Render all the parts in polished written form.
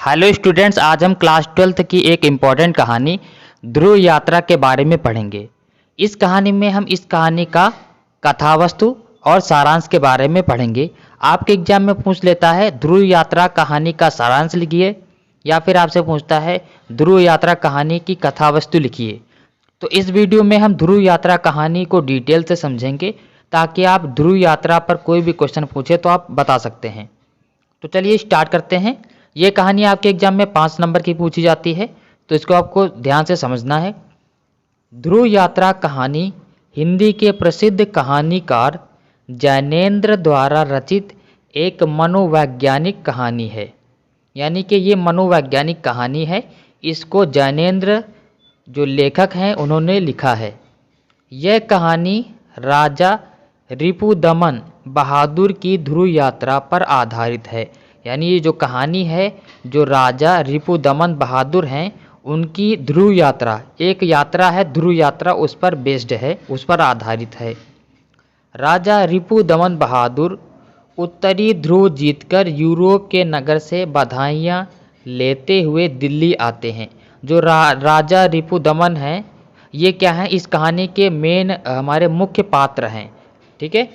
Hello students, आज हम class 12th की एक इम्पॉर्टेंट कहानी ध्रुव यात्रा के बारे में पढ़ेंगे। इस कहानी में हम इस कहानी का कथावस्तु और सारांश के बारे में पढ़ेंगे। आपके एग्जाम में पूछ लेता है ध्रुव यात्रा कहानी का सारांश लिखिए, या फिर आपसे पूछता है ध्रुव यात्रा कहानी की कथावस्तु लिखिए। तो इस वीडियो में हम ध्रुव यात्रा कहानी को डिटेल से समझेंगे ताकि आप ध्रुव यात्रा पर कोई भी क्वेश्चन पूछे तो आप बता सकते हैं। तो चलिए स्टार्ट करते हैं। ये कहानी आपके एग्जाम में 5 नंबर की पूछी जाती है, तो इसको आपको ध्यान से समझना है। ध्रुव यात्रा कहानी हिंदी के प्रसिद्ध कहानीकार जैनेंद्र द्वारा रचित एक मनोवैज्ञानिक कहानी है। यानी कि ये मनोवैज्ञानिक कहानी है, इसको जैनेंद्र जो लेखक हैं उन्होंने लिखा है। यह कहानी राजा रिपुदमन बहादुर की ध्रुव यात्रा पर आधारित है। यानी ये जो कहानी है, जो राजा रिपुदमन बहादुर हैं उनकी ध्रुव यात्रा, एक यात्रा है ध्रुव यात्रा, उस पर बेस्ड है, उस पर आधारित है। राजा रिपुदमन बहादुर उत्तरी ध्रुव जीतकर यूरोप के नगर से बधाइयाँ लेते हुए दिल्ली आते हैं। जो राजा रिपुदमन हैं, ये क्या है, इस कहानी के मेन हमारे मुख्य पात्र हैं। ठीक है।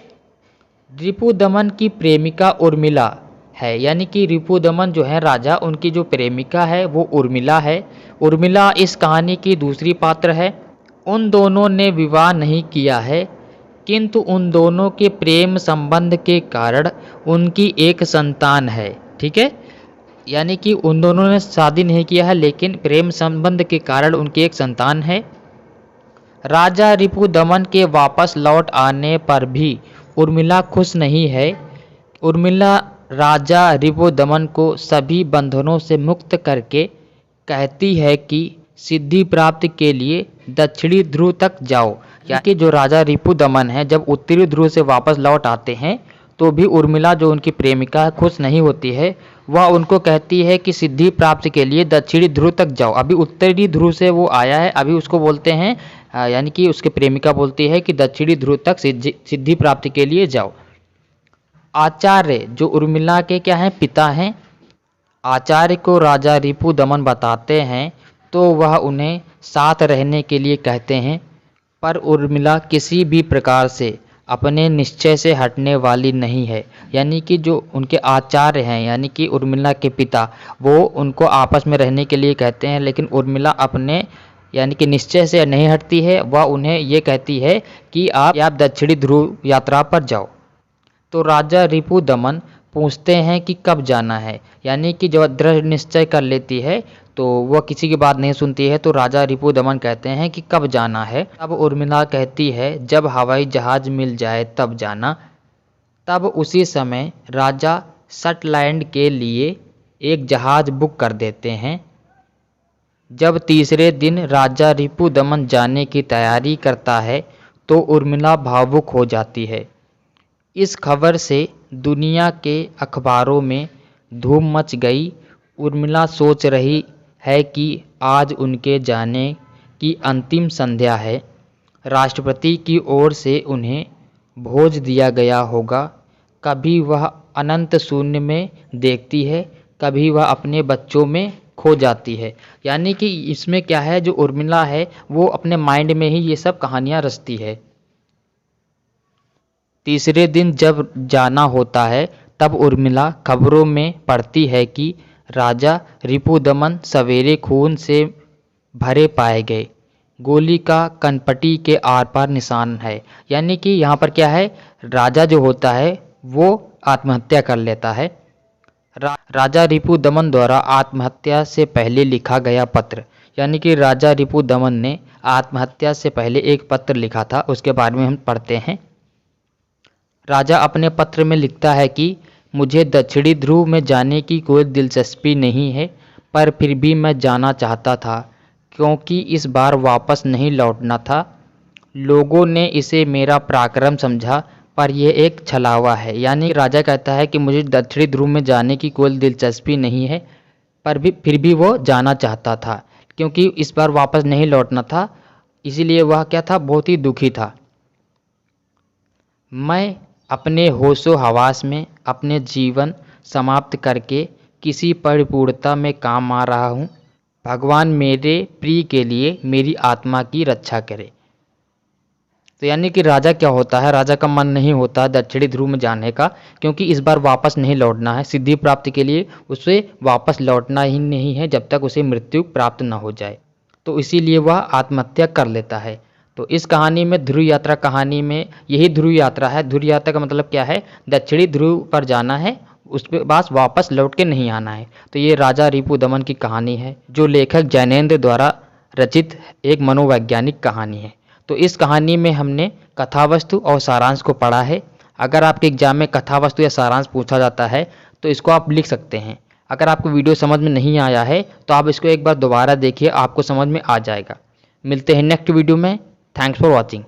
रिपुदमन की प्रेमिका उर्मिला है, यानी कि रिपुदमन जो है राजा, उनकी जो प्रेमिका है वो उर्मिला है। उर्मिला इस कहानी की दूसरी पात्र है। उन दोनों ने विवाह नहीं किया है, किंतु उन दोनों के प्रेम संबंध के कारण उनकी एक संतान है। ठीक है। यानी कि उन दोनों ने शादी नहीं किया है, लेकिन प्रेम संबंध के कारण उनकी एक संतान है। राजा रिपुदमन के वापस लौट आने पर भी उर्मिला खुश नहीं है। उर्मिला राजा रिपुदमन को सभी बंधनों से मुक्त करके कहती है कि सिद्धि प्राप्ति के लिए दक्षिणी ध्रुव तक जाओ। यानी कि जो राजा रिपुदमन है, जब उत्तरी ध्रुव से वापस लौट आते हैं तो भी उर्मिला जो उनकी प्रेमिका है खुश नहीं होती है। वह उनको कहती है कि सिद्धि प्राप्ति के लिए दक्षिणी ध्रुव तक जाओ। अभी उत्तरी ध्रुव से वो आया है, अभी उसको बोलते हैं, यानी कि उसकी प्रेमिका बोलती है कि दक्षिणी ध्रुव तक सिद्धि प्राप्ति के लिए जाओ। आचार्य जो उर्मिला के क्या हैं, पिता हैं, आचार्य को राजा रिपुदमन बताते हैं तो वह उन्हें साथ रहने के लिए कहते हैं, पर उर्मिला किसी भी प्रकार से अपने निश्चय से हटने वाली नहीं है। यानी कि जो उनके आचार्य हैं, यानी कि उर्मिला के पिता, वो उनको आपस में रहने के लिए कहते हैं, लेकिन उर्मिला अपने यानी कि निश्चय से नहीं हटती है। वह उन्हें ये कहती है कि आप दक्षिणी ध्रुव यात्रा पर जाओ। तो राजा रिपुदमन पूछते हैं कि कब जाना है। यानी कि जब दृढ़ निश्चय कर लेती है तो वह किसी की बात नहीं सुनती है। तो राजा रिपुदमन कहते हैं कि कब जाना है। तब उर्मिला कहती है जब हवाई जहाज मिल जाए तब जाना। तब उसी समय राजा शटलैंड के लिए एक जहाज बुक कर देते हैं। जब तीसरे दिन राजा रिपुदमन जाने की तैयारी करता है तो उर्मिला भावुक हो जाती है। इस खबर से दुनिया के अखबारों में धूम मच गई। उर्मिला सोच रही है कि आज उनके जाने की अंतिम संध्या है। राष्ट्रपति की ओर से उन्हें भोज दिया गया होगा। कभी वह अनंत शून्य में देखती है, कभी वह अपने बच्चों में खो जाती है। यानी कि इसमें क्या है, जो उर्मिला है वो अपने माइंड में ही ये सब कहानियाँ रचती है। तीसरे दिन जब जाना होता है तब उर्मिला खबरों में पढ़ती है कि राजा रिपुदमन सवेरे खून से भरे पाए गए। गोली का कनपटी के आर पार निशान है। यानी कि यहाँ पर क्या है, राजा जो होता है वो आत्महत्या कर लेता है। राजा रिपुदमन द्वारा आत्महत्या से पहले लिखा गया पत्र। यानी कि राजा रिपुदमन ने आत्महत्या से पहले एक पत्र लिखा था, उसके बारे में हम पढ़ते हैं। राजा अपने पत्र में लिखता है कि मुझे दक्षिणी ध्रुव में जाने की कोई दिलचस्पी नहीं है, पर फिर भी मैं जाना चाहता था क्योंकि इस बार वापस नहीं लौटना था। लोगों ने इसे मेरा पराक्रम समझा, पर यह एक छलावा है। यानी राजा कहता है कि मुझे दक्षिणी ध्रुव में जाने की कोई दिलचस्पी नहीं है, पर फिर भी वो जाना चाहता था क्योंकि इस बार वापस नहीं लौटना था। इसीलिए वह क्या था, बहुत ही दुखी था। मैं अपने होशो हवास में अपने जीवन समाप्त करके किसी परिपूर्णता में काम आ रहा हूँ। भगवान मेरे प्रिय के लिए मेरी आत्मा की रक्षा करे। तो यानी कि राजा क्या होता है, राजा का मन नहीं होता दक्षिणी ध्रुव में जाने का, क्योंकि इस बार वापस नहीं लौटना है। सिद्धि प्राप्ति के लिए उसे वापस लौटना ही नहीं है जब तक उसे मृत्यु प्राप्त न हो जाए। तो इसीलिए वह आत्महत्या कर लेता है। तो इस कहानी में, ध्रुव यात्रा कहानी में, यही ध्रुव यात्रा है। ध्रुव यात्रा का मतलब क्या है, दक्षिणी ध्रुव पर जाना है, उसके बाद वापस लौट के नहीं आना है। तो ये राजा रिपुदमन की कहानी है, जो लेखक जैनेन्द्र द्वारा रचित एक मनोवैज्ञानिक कहानी है। तो इस कहानी में हमने कथावस्तु और सारांश को पढ़ा है। अगर आपके एग्जाम में कथावस्तु या सारांश पूछा जाता है तो इसको आप लिख सकते हैं। अगर आपको वीडियो समझ में नहीं आया है तो आप इसको एक बार दोबारा देखिए, आपको समझ में आ जाएगा। मिलते हैं नेक्स्ट वीडियो में। Thanks for watching.